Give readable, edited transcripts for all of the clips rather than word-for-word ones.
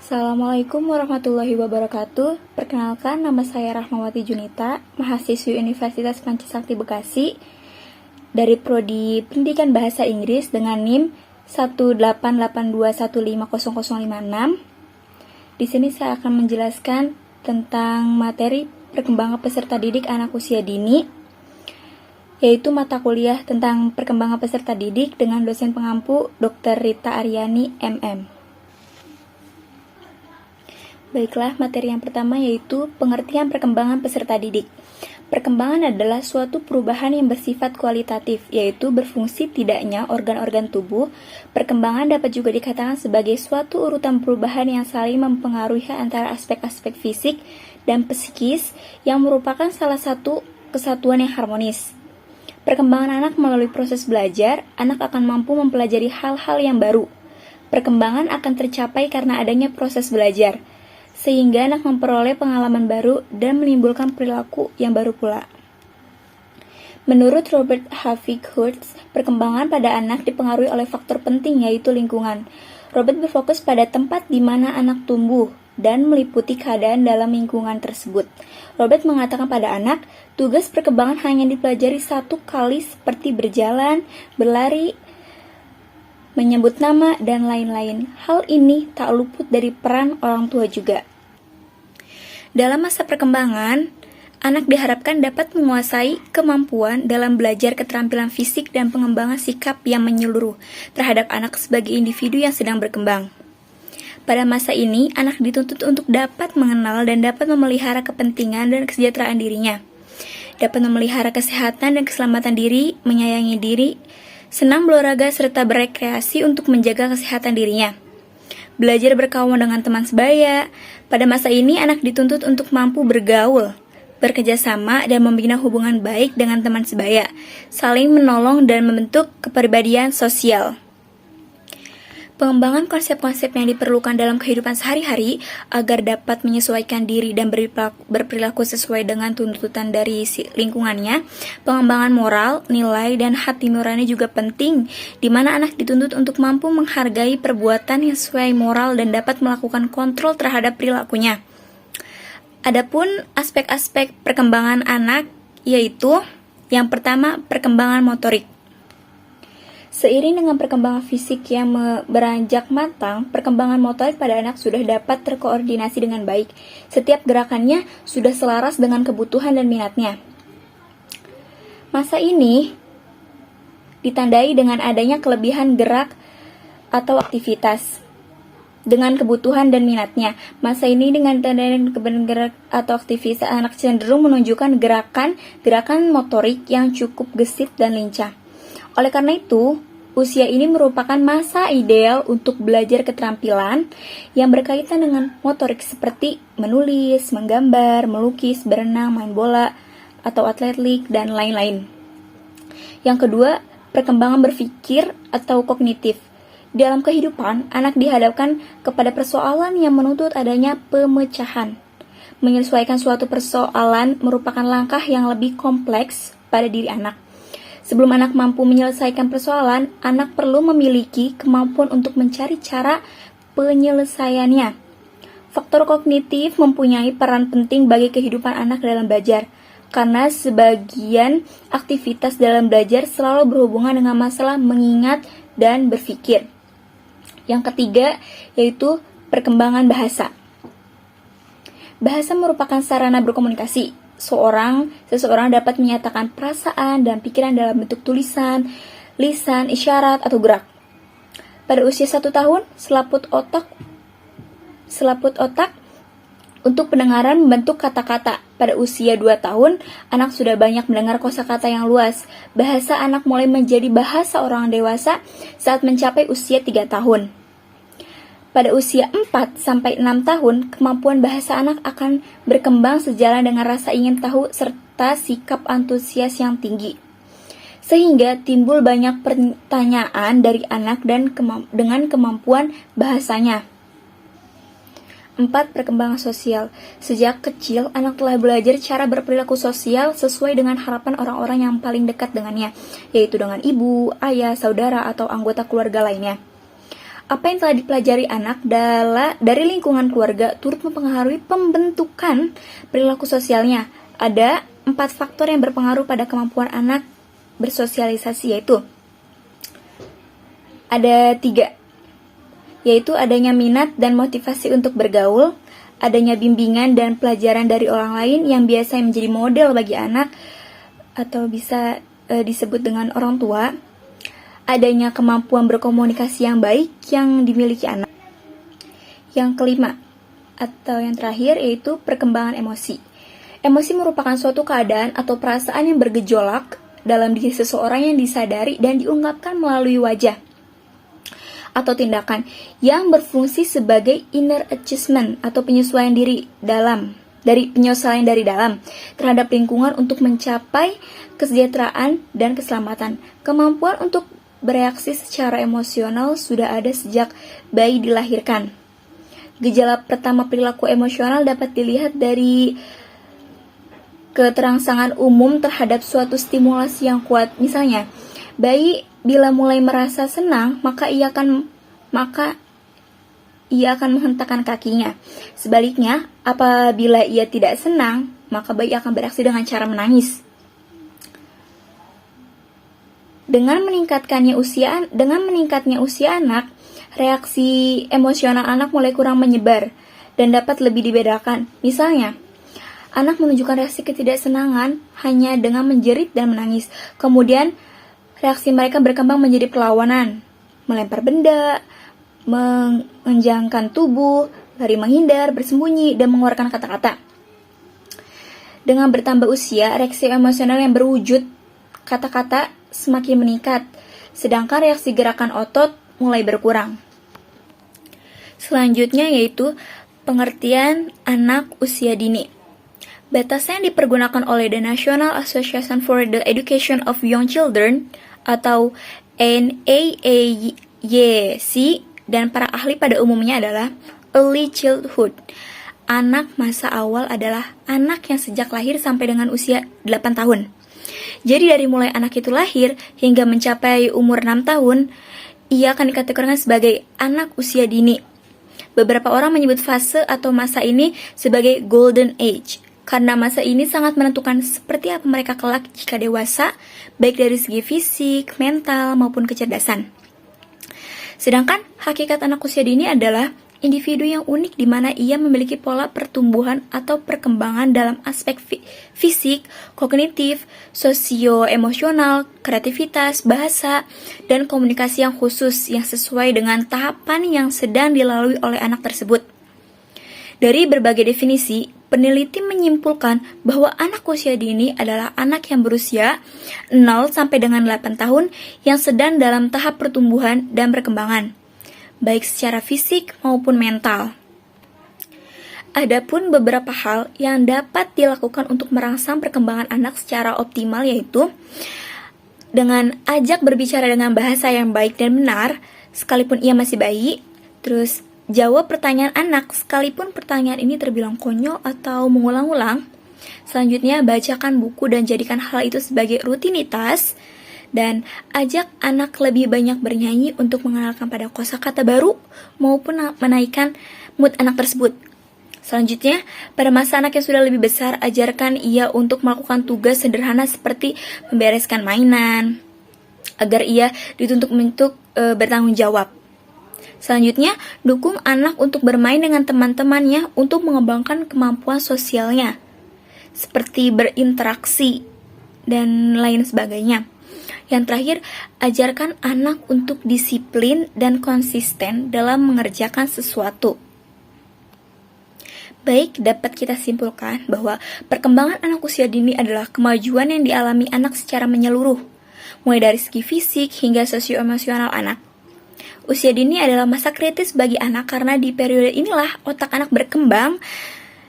Assalamualaikum warahmatullahi wabarakatuh. Perkenalkan, nama saya Rahmawati Junita, mahasiswi Universitas Pancasakti Bekasi dari Prodi Pendidikan Bahasa Inggris dengan NIM 18821500056. Di sini saya akan menjelaskan tentang materi perkembangan peserta didik anak usia dini, yaitu mata kuliah tentang perkembangan peserta didik dengan dosen pengampu Dr. Rita Aryani, MM. Baiklah, materi yang pertama yaitu pengertian perkembangan peserta didik. Perkembangan adalah suatu perubahan yang bersifat kualitatif, yaitu berfungsi tidaknya organ-organ tubuh. Perkembangan dapat juga dikatakan sebagai suatu urutan perubahan yang saling mempengaruhi antara aspek-aspek fisik dan psikis yang merupakan salah satu kesatuan yang harmonis. Perkembangan anak melalui proses belajar, anak akan mampu mempelajari hal-hal yang baru. Perkembangan akan tercapai karena adanya proses belajar, sehingga anak memperoleh pengalaman baru dan menimbulkan perilaku yang baru pula. Menurut Robert Harvey Kurtz, perkembangan pada anak dipengaruhi oleh faktor penting yaitu lingkungan. Robert berfokus pada tempat di mana anak tumbuh dan meliputi keadaan dalam lingkungan tersebut. Robert mengatakan pada anak, tugas perkembangan hanya dipelajari satu kali seperti berjalan, berlari, menyebut nama, dan lain-lain. Hal ini tak luput dari peran orang tua juga. Dalam masa perkembangan, anak diharapkan dapat menguasai kemampuan dalam belajar keterampilan fisik dan pengembangan sikap yang menyeluruh terhadap anak sebagai individu yang sedang berkembang. Pada masa ini, anak dituntut untuk dapat mengenal dan dapat memelihara kepentingan dan kesejahteraan dirinya, dapat memelihara kesehatan dan keselamatan diri, menyayangi diri, senang berolahraga serta berekreasi untuk menjaga kesehatan dirinya. Belajar berkawan dengan teman sebaya. Pada masa ini, anak dituntut untuk mampu bergaul, bekerja sama, dan membina hubungan baik dengan teman sebaya, saling menolong dan membentuk kepribadian sosial. Pengembangan konsep-konsep yang diperlukan dalam kehidupan sehari-hari agar dapat menyesuaikan diri dan berperilaku sesuai dengan tuntutan dari lingkungannya. Pengembangan moral, nilai, dan hati nurani juga penting, di mana anak dituntut untuk mampu menghargai perbuatan yang sesuai moral dan dapat melakukan kontrol terhadap perilakunya. Adapun aspek-aspek perkembangan anak yaitu yang pertama, perkembangan motorik. Seiring dengan perkembangan fisik yang beranjak matang, perkembangan motorik pada anak sudah dapat terkoordinasi dengan baik. Setiap gerakannya sudah selaras dengan kebutuhan dan minatnya. Masa ini ditandai dengan adanya kelebihan gerak atau aktivitas dengan kebutuhan dan minatnya. Masa ini dengan tandaan kelebihan gerak atau aktivitas, anak cenderung menunjukkan gerakan motorik yang cukup gesit dan lincah. Oleh karena itu, usia ini merupakan masa ideal untuk belajar keterampilan yang berkaitan dengan motorik seperti menulis, menggambar, melukis, berenang, main bola, atau atletik, dan lain-lain. Yang kedua, perkembangan berpikir atau kognitif. Dalam kehidupan, anak dihadapkan kepada persoalan yang menuntut adanya pemecahan. Menyelesaikan suatu persoalan merupakan langkah yang lebih kompleks pada diri anak. Sebelum anak mampu menyelesaikan persoalan, anak perlu memiliki kemampuan untuk mencari cara penyelesaiannya. Faktor kognitif mempunyai peran penting bagi kehidupan anak dalam belajar, karena sebagian aktivitas dalam belajar selalu berhubungan dengan masalah mengingat dan berpikir. Yang ketiga, yaitu perkembangan bahasa. Bahasa merupakan sarana berkomunikasi. Seseorang dapat menyatakan perasaan dan pikiran dalam bentuk tulisan, lisan, isyarat, atau gerak. Pada usia 1 tahun, selaput otak untuk pendengaran membentuk kata-kata. Pada usia 2 tahun, anak sudah banyak mendengar kosakata yang luas. Bahasa anak mulai menjadi bahasa orang dewasa saat mencapai usia 3 tahun. Pada usia 4-6 tahun, kemampuan bahasa anak akan berkembang sejalan dengan rasa ingin tahu serta sikap antusias yang tinggi. Sehingga timbul banyak pertanyaan dari anak dan dengan kemampuan bahasanya. 4. Perkembangan sosial. Sejak kecil, anak telah belajar cara berperilaku sosial sesuai dengan harapan orang-orang yang paling dekat dengannya, yaitu dengan ibu, ayah, saudara, atau anggota keluarga lainnya. apa yang telah dipelajari anak dari lingkungan keluarga turut mempengaruhi pembentukan perilaku sosialnya. Ada 4 faktor yang berpengaruh pada kemampuan anak bersosialisasi, yaitu ada 3, yaitu adanya minat dan motivasi untuk bergaul, adanya bimbingan dan pelajaran dari orang lain yang biasa menjadi model bagi anak atau bisa disebut dengan orang tua, adanya kemampuan berkomunikasi yang baik yang dimiliki anak. Yang kelima, atau yang terakhir, yaitu perkembangan emosi. Emosi merupakan suatu keadaan atau perasaan yang bergejolak dalam diri seseorang yang disadari dan diungkapkan melalui wajah atau tindakan yang berfungsi sebagai inner adjustment atau penyesuaian penyesuaian dari dalam terhadap lingkungan untuk mencapai kesejahteraan dan keselamatan. Kemampuan untuk bereaksi secara emosional sudah ada sejak bayi dilahirkan. Gejala pertama perilaku emosional dapat dilihat dari keterangsangan umum terhadap suatu stimulasi yang kuat. Misalnya, bayi bila mulai merasa senang, maka ia akan menghentakkan kakinya. Sebaliknya, apabila ia tidak senang, maka bayi akan bereaksi dengan cara menangis. Dengan meningkatnya usia anak, reaksi emosional anak mulai kurang menyebar dan dapat lebih dibedakan. Misalnya, anak menunjukkan reaksi ketidaksenangan hanya dengan menjerit dan menangis. Kemudian, reaksi mereka berkembang menjadi perlawanan, melempar benda, mengenjangkan tubuh, lari menghindar, bersembunyi, dan mengeluarkan kata-kata. Dengan bertambah usia, reaksi emosional yang berwujud kata-kata semakin meningkat, sedangkan reaksi gerakan otot mulai berkurang. Selanjutnya yaitu pengertian anak usia dini. Batasan yang dipergunakan oleh the National Association for the Education of Young Children atau NAAYC dan para ahli pada umumnya adalah early childhood. Anak masa awal adalah anak yang sejak lahir sampai dengan usia 8 tahun. Jadi dari mulai anak itu lahir hingga mencapai umur 6 tahun, ia akan dikategorikan sebagai anak usia dini. Beberapa orang menyebut fase atau masa ini sebagai golden age, karena masa ini sangat menentukan seperti apa mereka kelak jika dewasa, baik dari segi fisik, mental, maupun kecerdasan. Sedangkan hakikat anak usia dini adalah individu yang unik di mana ia memiliki pola pertumbuhan atau perkembangan dalam aspek fisik, kognitif, sosio-emosional, kreativitas, bahasa, dan komunikasi yang khusus yang sesuai dengan tahapan yang sedang dilalui oleh anak tersebut. Dari berbagai definisi, peneliti menyimpulkan bahwa anak usia dini adalah anak yang berusia 0 sampai dengan 8 tahun yang sedang dalam tahap pertumbuhan dan perkembangan, baik secara fisik maupun mental. Adapun beberapa hal yang dapat dilakukan untuk merangsang perkembangan anak secara optimal yaitu dengan ajak berbicara dengan bahasa yang baik dan benar, sekalipun ia masih bayi, terus jawab pertanyaan anak sekalipun pertanyaan ini terbilang konyol atau mengulang-ulang. Selanjutnya, bacakan buku dan jadikan hal itu sebagai rutinitas. Dan ajak anak lebih banyak bernyanyi untuk mengenalkan pada kosakata baru maupun menaikkan mood anak tersebut. Selanjutnya, pada masa anak yang sudah lebih besar, ajarkan ia untuk melakukan tugas sederhana seperti membereskan mainan, agar ia dituntut untuk bertanggung jawab. Selanjutnya, dukung anak untuk bermain dengan teman-temannya untuk mengembangkan kemampuan sosialnya, seperti berinteraksi dan lain sebagainya. Yang terakhir, ajarkan anak untuk disiplin dan konsisten dalam mengerjakan sesuatu. Baik, dapat kita simpulkan bahwa perkembangan anak usia dini adalah kemajuan yang dialami anak secara menyeluruh, mulai dari segi fisik hingga sosio-emosional anak. Usia dini adalah masa kritis bagi anak karena di periode inilah otak anak berkembang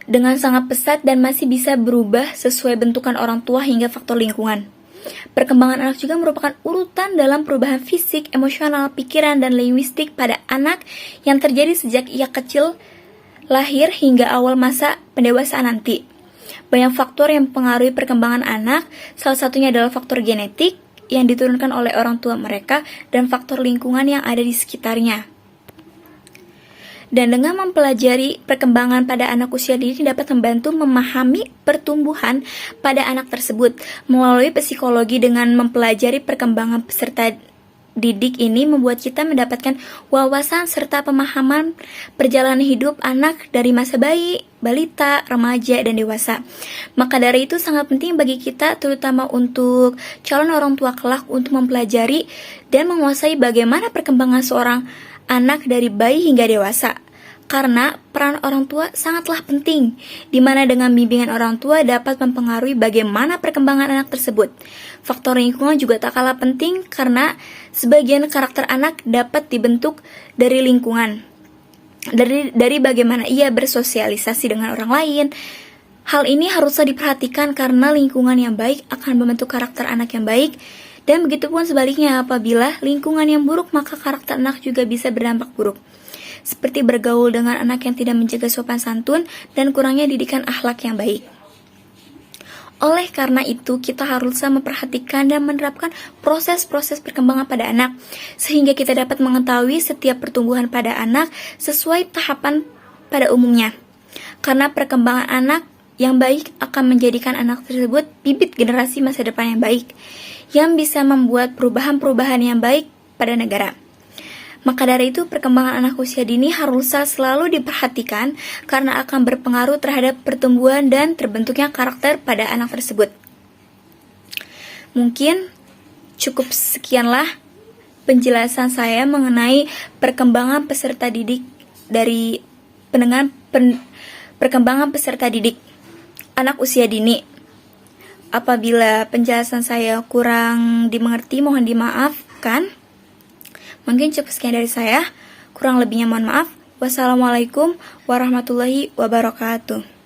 dengan sangat pesat dan masih bisa berubah sesuai bentukan orang tua hingga faktor lingkungan. Perkembangan anak juga merupakan urutan dalam perubahan fisik, emosional, pikiran, dan linguistik pada anak yang terjadi sejak ia kecil, lahir hingga awal masa pendewasaan nanti. Banyak faktor yang mempengaruhi perkembangan anak, salah satunya adalah faktor genetik yang diturunkan oleh orang tua mereka dan faktor lingkungan yang ada di sekitarnya. Dan dengan mempelajari perkembangan pada anak usia dini dapat membantu memahami pertumbuhan pada anak tersebut. Melalui psikologi dengan mempelajari perkembangan peserta didik ini membuat kita mendapatkan wawasan serta pemahaman perjalanan hidup anak dari masa bayi, balita, remaja, dan dewasa. Maka dari itu sangat penting bagi kita, terutama untuk calon orang tua kelak, untuk mempelajari dan menguasai bagaimana perkembangan seorang anak dari bayi hingga dewasa. Karena peran orang tua sangatlah penting, di mana dengan bimbingan orang tua dapat mempengaruhi bagaimana perkembangan anak tersebut. Faktor lingkungan juga tak kalah penting karena sebagian karakter anak dapat dibentuk dari lingkungan, dari bagaimana ia bersosialisasi dengan orang lain. Hal ini haruslah diperhatikan karena lingkungan yang baik akan membentuk karakter anak yang baik, dan begitupun sebaliknya, apabila lingkungan yang buruk maka karakter anak juga bisa berdampak buruk, seperti bergaul dengan anak yang tidak menjaga sopan santun dan kurangnya didikan akhlak yang baik. Oleh karena itu, kita haruslah memperhatikan dan menerapkan proses-proses perkembangan pada anak, sehingga kita dapat mengetahui setiap pertumbuhan pada anak sesuai tahapan pada umumnya. Karena perkembangan anak yang baik akan menjadikan anak tersebut bibit generasi masa depan yang baik, yang bisa membuat perubahan-perubahan yang baik pada negara. Maka dari itu, perkembangan anak usia dini haruslah selalu diperhatikan karena akan berpengaruh terhadap pertumbuhan dan terbentuknya karakter pada anak tersebut. Mungkin cukup sekianlah penjelasan saya mengenai perkembangan peserta didik dari perkembangan peserta didik anak usia dini. Apabila penjelasan saya kurang dimengerti, mohon dimaafkan. Mungkin cukup sekian dari saya, kurang lebihnya mohon maaf. Wassalamualaikum warahmatullahi wabarakatuh.